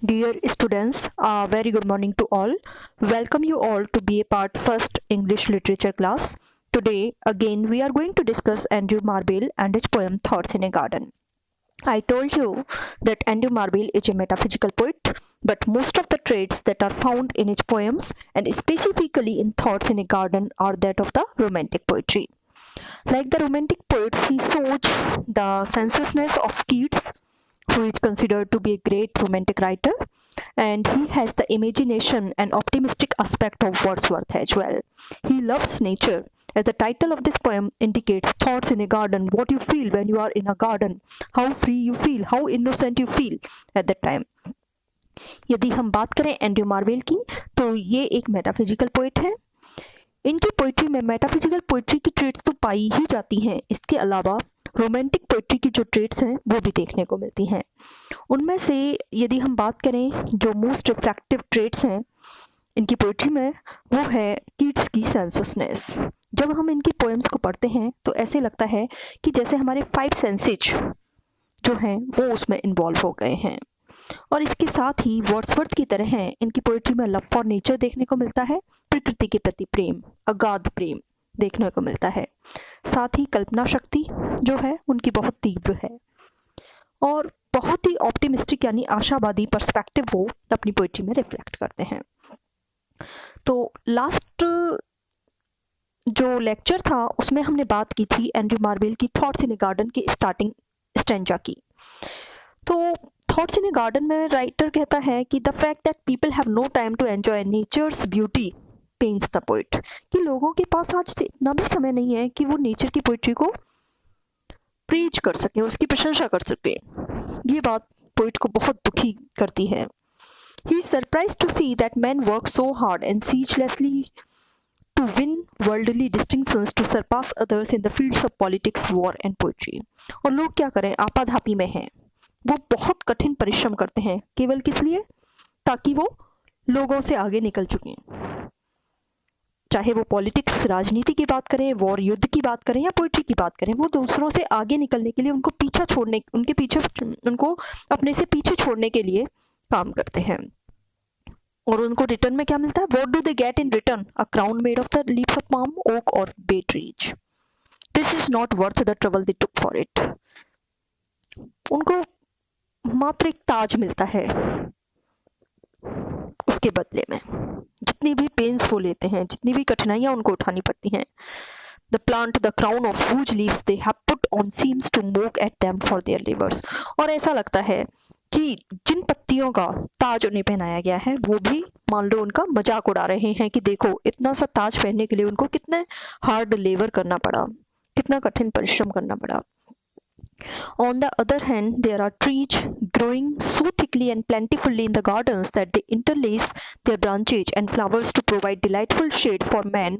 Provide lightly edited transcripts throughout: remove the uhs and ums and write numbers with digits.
Dear students, a very good morning to all. Welcome you all to BA Part First English Literature class. Today, again, we are going to discuss Andrew Marvell and his poem Thoughts in a Garden. I told you that Andrew Marvell is a metaphysical poet, but most of the traits that are found in his poems, and specifically in Thoughts in a Garden, are that of the romantic poetry. Like the romantic poets, he shows the sensuousness of Keats, who is considered to be a great romantic writer, and he has the imagination and optimistic aspect of Wordsworth as well. He loves nature. As the title of this poem indicates, thoughts in a garden, what you feel when you are in a garden, how free you feel, how innocent you feel at that time. यदि हम बात करें Andrew Marvell की, तो ये एक metaphysical poet है. इनकी पोइट्री में मेटाफिजिकल पोइट्री की ट्रेट्स तो पाई ही जाती हैं, इसके अलावा रोमांटिक पोइट्री की जो ट्रेट्स हैं वो भी देखने को मिलती हैं. उनमें से यदि हम बात करें जो मोस्ट रिफ्लेक्टिव ट्रेट्स हैं इनकी पोइट्री में, वो है कीट्स की सेंसुअसनेस. जब हम इनकी पोएम्स को पढ़ते हैं तो ऐसे लगता है कि जैसे हमारे 5 सेंसेज जो हैं वो उसमें इन्वॉल्व हो गए हैं. और इसके साथ ही वर्ड्सवर्थ की तरह हैं इनकी पोइट्री में लव फॉर नेचर देखने को मिलता है, प्रकृति के प्रति प्रेम, अगाध प्रेम देखने को मिलता है. साथ ही कल्पना शक्ति जो है उनकी बहुत तीव्र है और बहुत ही ऑप्टिमिस्टिक यानी आशावादी पर्सपेक्टिव वो अपनी पोइट्री में रिफ्लेक्ट करते हैं. तो लास्ट जो लेक्चर था उसमें हमने बात की थी एंड्रयू मार्वेल की थॉट्स इन ए गार्डन की स्टार्टिंग स्टेंजा की. तो थॉट्स इन ए गार्डन में राइटर कहता है कि the fact that people have no time to enjoy nature's beauty pains the poet, कि लोगों के पास आज इतना भी समय नहीं है कि वो नेचर की पोइट्री को प्रीच कर सकें, उसकी प्रशंसा कर सकें. ये बात पोइट को बहुत दुखी करती है. He is surprised to see that man work so hard and ceaselessly to win worldly distinctions to surpass others in the fields of politics, war and poetry. और लोग क्या करें, आपाधापी में हैं, वो बहुत कठिन परिश्रम करते हैं केवल किस लिए, ताकि वो लोगों से आगे निकल चुके हैं. चाहे वो पॉलिटिक्स राजनीति की बात करें, वॉर युद्ध की बात करें या पोइट्री की बात करें, वो दूसरों से आगे निकलने के लिए उनको अपने से पीछे छोड़ने के लिए काम करते हैं. और उनको रिटर्न में क्या मिलता है? What do they get in return? A crown made of the leaves of palm, oak और bay trees. This is not worth the trouble they took for it. उनको मात्र एक ताज मिलता है उसके बदले में. जितनी भी पेन्स वो लेते हैं, जितनी भी कठिनाइयां उनको उठानी पड़ती हैं, the plant the crown of whose leaves they have put on seems to mock at them for their labors. और ऐसा लगता है कि जिन पत्तियों का ताज उन्हें पहनाया गया है वो भी मान लो उनका मजाक उड़ा रहे हैं कि देखो इतना सा ताज पहनने के लिए उनको कितने हार्ड लेबर करना पड़ा, कितना कठिन परिश्रम करना पड़ा. On the other hand, there are trees growing so thickly and plentifully in the gardens that they interlace their branches and flowers to provide delightful shade for men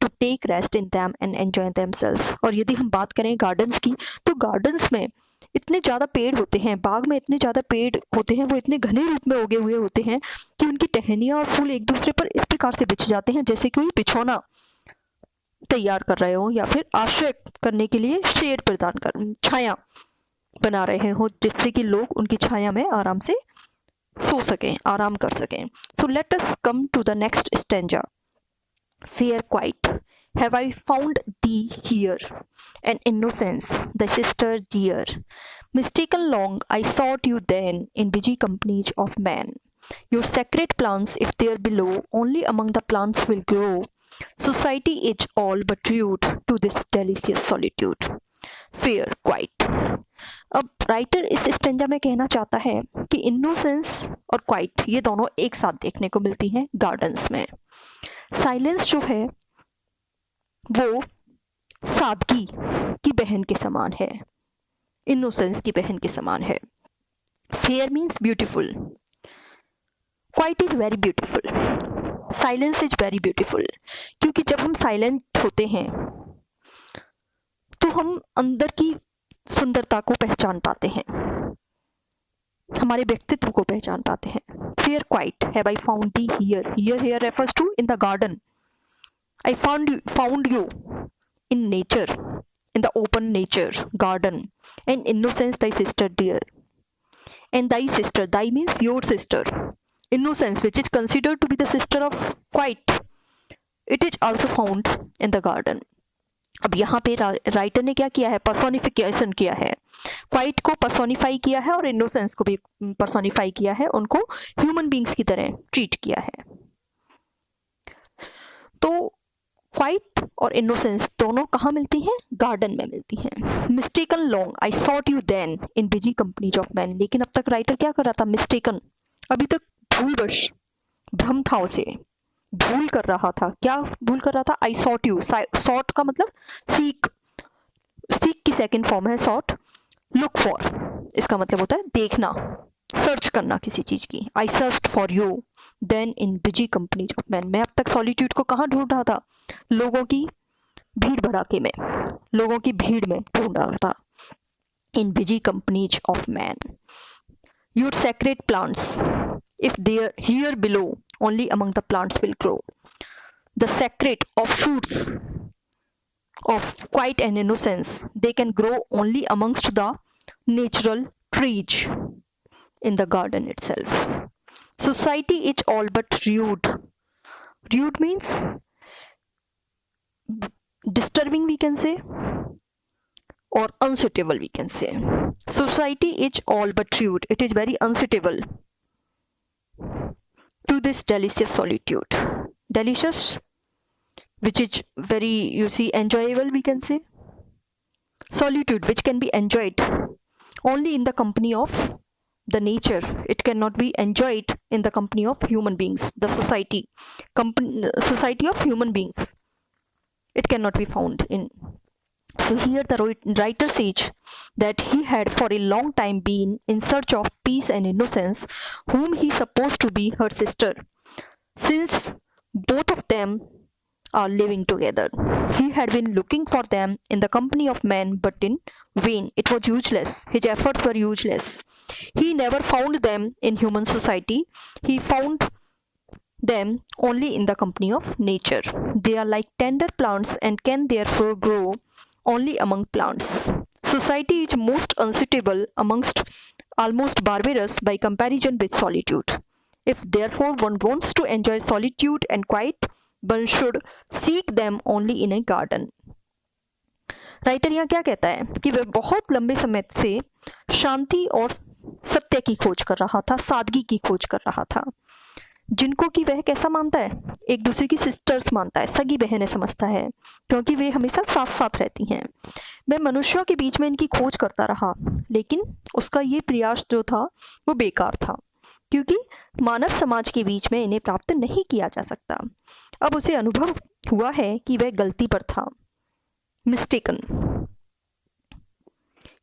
to take rest in them and enjoy themselves. और यदि हम बात करें gardens की, तो gardens में इतने ज़्यादा पेड़ होते हैं, बाग में इतने ज़्यादा पेड़ होते हैं, वो इतने घने रूप में उगे हुए होते हैं कि उनकी टहनियाँ और फूल एक दूसरे पर इस प्रकार से बिछ जाते हैं जैसे कोई बिछौना तैयार कर रहे हो या फिर आश्रय करने के लिए शेड प्रदान कर, छाया बना रहे हो, जिससे कि लोग उनकी छाया में आराम से सो सकें, आराम कर सकें. So let us come to the next stanza. Fair quite, have I found thee here, an innocence, thy sister dear. Mistaken long, I sought you then in busy companies of men. Your sacred plants, if there below, only among the plants will grow. Society is all but rude to this delicious solitude. Fair quite. अब writer इस stanza में कहना चाहता है कि innocence और quite ये दोनों एक साथ देखने को मिलती हैं गार्डन्स में. साइलेंस जो है वो सादगी की बहन के समान है, इनोसेंस की बहन के समान है. Fair means beautiful, quite is very beautiful, silence is very beautiful. क्योंकि जब हम साइलेंट होते हैं तो हम अंदर की सुंदरता को पहचान पाते हैं, हमारे व्यक्तित्व को पहचान पाते हैं. Fair quiet, have I found thee here. Here refers to in the garden. I found you in nature, in the open nature garden, and innocence thy sister dear. And thy sister, thy means your sister. Innocence, which is considered to be the sister of quiet, it is also found in the garden. अब यहाँ पे writer ने क्या किया है, personification किया है, quite को पर्सोनिफाई किया है और इनोसेंस को भी पर्सोनिफाई किया है, उनको ह्यूमन बींग्स की तरह ट्रीट किया है. तो क्वाइट और इनोसेंस दोनों कहाँ मिलती हैं, गार्डन में मिलती हैं. Mistaken long I sought you then in busy companies of men. लेकिन अब तक राइटर क्या कर रहा था, मिस्टेकन, अभी तक भूलवश, भ्रम था उसे, भूल कर रहा था. क्या भूल कर रहा था, आई सॉट यू. सॉट का मतलब सीक, सीक की सेकंड फॉर्म है सॉट. लुक फॉर इसका मतलब होता है देखना, सर्च करना किसी चीज की. I search for you then in busy companies of men. मैं अब तक सॉलिट्यूड को कहाँ ढूंढ रहा था, लोगों की भीड़ भड़ाके में, लोगों की भीड़ में ढूंढ रहा था. In busy companies of man. Your sacred plants if they are here below, only among the plants will grow. The secret of shoots of quiet and innocence, they can grow only amongst the natural trees in the garden itself. Society is all but rude. Rude means disturbing, we can say, or unsuitable, we can say. Society is all but rude. It is very unsuitable to this delicious solitude. Delicious, which is very, you see, enjoyable, we can say. Solitude, which can be enjoyed only in the company of the nature. It cannot be enjoyed in the company of human beings. The society of human beings, it cannot be found in. So here the writer says that he had for a long time been in search of peace and innocence, whom he supposed to be her sister, since both of them are living together. He had been looking for them in the company of men, but in vain. It was useless. His efforts were useless. He never found them in human society. He found them only in the company of nature. They are like tender plants and can therefore grow only among plants. Society is most unsuitable amongst almost barbarous by comparison with solitude. If therefore one wants to enjoy solitude and quiet, one should seek them only in a garden. Writer यहाँ क्या कहता है कि वह बहुत लंबे समय से शांति और सत्य की खोज कर रहा था, सादगी की खोज कर रहा था, जिनको कि वह कैसा मानता है, एक दूसरे की सिस्टर्स मानता है, सगी बहनें समझता है, क्योंकि वे हमेशा साथ साथ रहती हैं. वह मनुष्यों के बीच में इनकी खोज करता रहा, लेकिन उसका ये प्रयास जो था वो बेकार था, क्योंकि मानव समाज के बीच में इन्हें प्राप्त नहीं किया जा सकता. अब उसे अनुभव हुआ है कि वह गलती पर था, मिस्टेकन.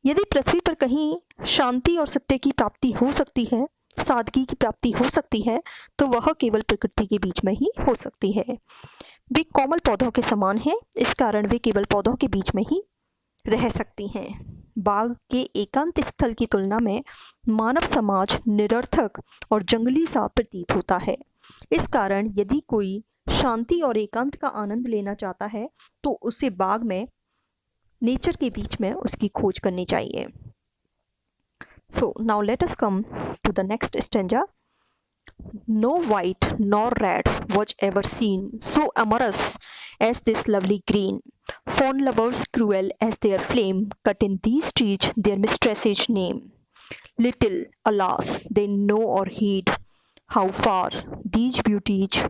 यदि पृथ्वी पर कहीं शांति और सत्य की प्राप्ति हो सकती है, सादगी की प्राप्ति हो सकती है, तो वह केवल प्रकृति के बीच में ही हो सकती है. वे कोमल पौधों के समान हैं, इस कारण वे केवल पौधों के बीच में ही रह सकती हैं. बाग के एकांत स्थल की तुलना में मानव समाज निरर्थक और जंगली सा प्रतीत होता है. इस कारण यदि कोई शांति और एकांत का आनंद लेना चाहता है तो उसे बाग में, नेचर के बीच में उसकी खोज करनी चाहिए. So now let us come to the next stanza. No white nor red was ever seen so amorous as this lovely green. Fond lovers cruel as their flame cut in these trees their mistress's name. Little, alas, they know or heed how far these beauties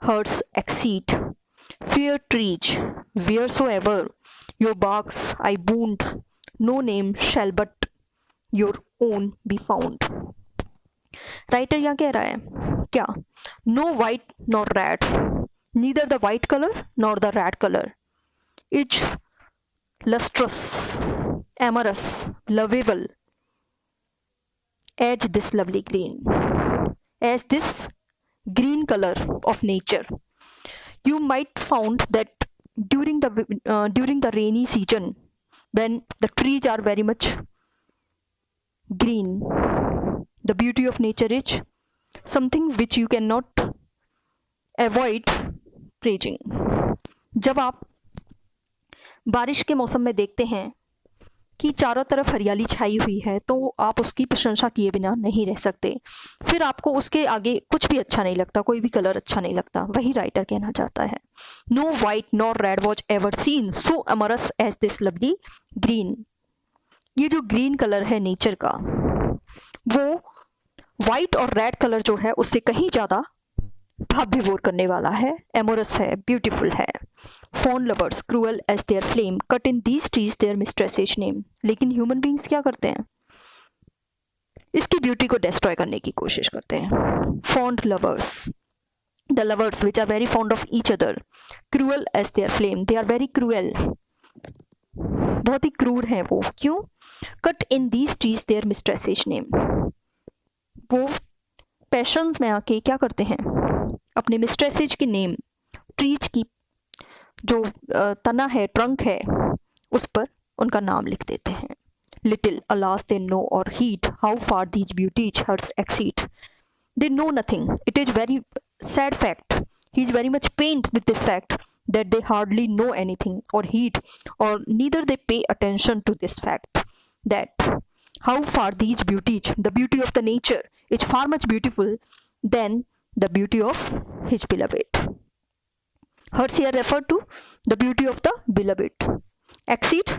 herds exceed. Fair trees, wheresoever your barks I wound, no name shall but your own be found. Writer यहाँ कह रहा है क्या, no white nor red, neither the white colour nor the red colour is lustrous, amorous, lovable as this lovely green, as this green color of nature. You might found that during the rainy season, when the trees are very much green, the beauty of nature is something which you cannot avoid praising. जब आप बारिश के मौसम में देखते हैं कि चारों तरफ हरियाली छाई हुई है तो आप उसकी प्रशंसा किए बिना नहीं रह सकते, फिर आपको उसके आगे कुछ भी अच्छा नहीं लगता, कोई भी कलर अच्छा नहीं लगता। वही राइटर कहना चाहता है। No white nor red was ever seen so amorous as this lovely green. ये जो ग्रीन कलर है नेचर का, वो वाइट और रेड कलर जो है उससे कहीं ज़्यादा भाव विभोर करने वाला है, एमोरस है, ब्यूटीफुल है। Fond lovers cruel as their flame cut in these trees their mistresses name. लेकिन ह्यूमन बींग्स क्या करते हैं? इसकी ब्यूटी को डिस्ट्रॉय करने की कोशिश करते हैं। Fond lovers, the lovers which are very fond of each other, cruel as their flame, they are very cruel, बहुत ही क्रूर हैं वो। क्यों? Cut in these trees their mistresses name, वो पैशंस में आके क्या करते हैं? अपने मिस्ट्रेसेज के नेम, ट्रीज की जो तना है, ट्रंक है, उस पर उनका नाम लिख देते हैं। Little alas they know or heed how far these beauties hers exceed. They know nothing. It is very sad fact. He is very much pained with this fact that they hardly know anything or heed, or neither they pay attention to this fact that how far these beauties, the beauty of the nature, is far much beautiful than the beauty of his beloved. Hers here referred to the beauty of the beloved. Exceed,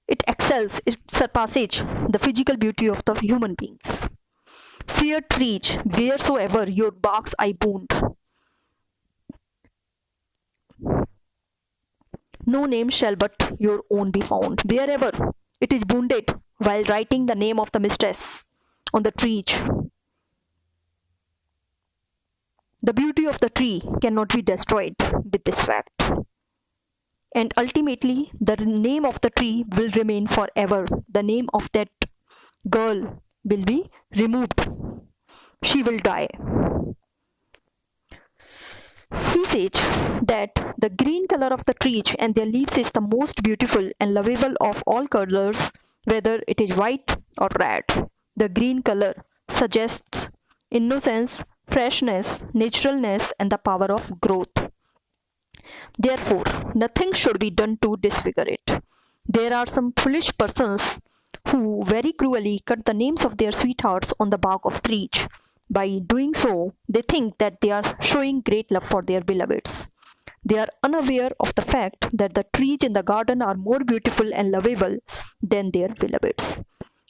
it excels, it surpasses the physical beauty of the human beings. Fair trees, wheresoever your barks I bound, no name shall but your own be found. Wherever it is bounded while writing the name of the mistress on the tree, the beauty of the tree cannot be destroyed with this fact. And ultimately, the name of the tree will remain forever. The name of that girl will be removed. She will die. He says that the green color of the trees and their leaves is the most beautiful and lovable of all colors, whether it is white or red. The green color suggests innocence, freshness, naturalness, and the power of growth. Therefore, nothing should be done to disfigure it. There are some foolish persons who very cruelly cut the names of their sweethearts on the bark of trees. By doing so, they think that they are showing great love for their beloveds. They are unaware of the fact that the trees in the garden are more beautiful and lovable than their beloveds.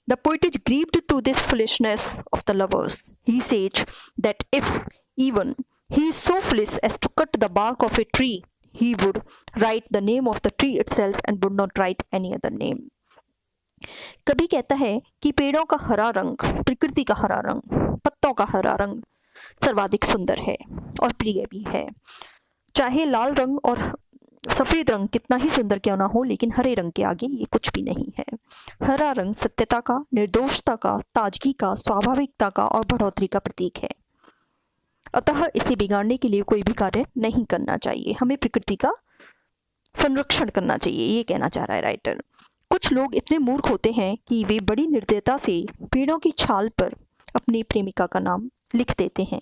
The poet is grieved to this foolishness of the lovers. He says that if even he is so foolish as to cut the bark of a tree, he would write the name of the tree itself and would not write any other name. कभी कहता है कि पेड़ों का हरा रंग, प्रकृति का हरा रंग, पत्तों का हरा रंग सर्वाधिक सुंदर है और प्रिय भी है। चाहे लाल रंग और सफ़ेद रंग कितना ही सुंदर क्यों ना हो, लेकिन हरे रंग के आगे ये कुछ भी नहीं है। हरा रंग सत्यता का, निर्दोषता का, ताजगी का, स्वाभाविकता का और बढ़ोतरी का प्रतीक है। अतः इसे बिगाड़ने के लिए कोई भी कार्य नहीं करना चाहिए। हमें प्रकृति का संरक्षण करना चाहिए, ये कहना चाह रहा है राइटर। कुछ लोग इतने मूर्ख होते हैं कि वे बड़ी निर्दयता से पेड़ों की छाल पर अपनी प्रेमिका का नाम लिख देते हैं।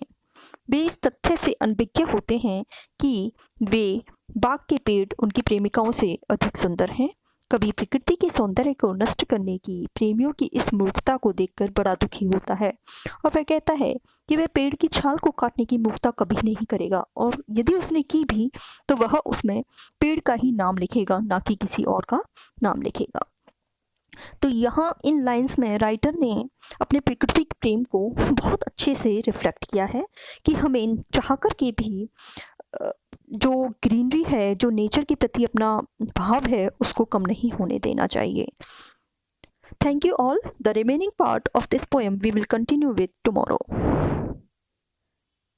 वे इस तथ्य से अनभिज्ञ होते हैं कि वे बाग के पेड़ उनकी प्रेमिकाओं से अधिक सुंदर हैं। कभी प्रकृति के सौंदर्य को नष्ट करने की प्रेमियों की इस मूर्खता को देखकर बड़ा दुखी होता है और वह कहता है कि वह पेड़ की छाल को काटने की मूर्खता कभी नहीं करेगा, और यदि उसने की भी तो वह उसमें पेड़ का ही नाम लिखेगा, ना कि किसी और का नाम लिखेगा। तो यहाँ इन लाइंस में राइटर ने अपने प्रकृति के प्रेम को बहुत अच्छे से रिफ्लेक्ट किया है कि हमें चाह कर के भी जो ग्रीनरी है, जो नेचर के प्रति अपना भाव है, उसको कम नहीं होने देना चाहिए। Thank you all. The remaining part of this poem we will continue with tomorrow.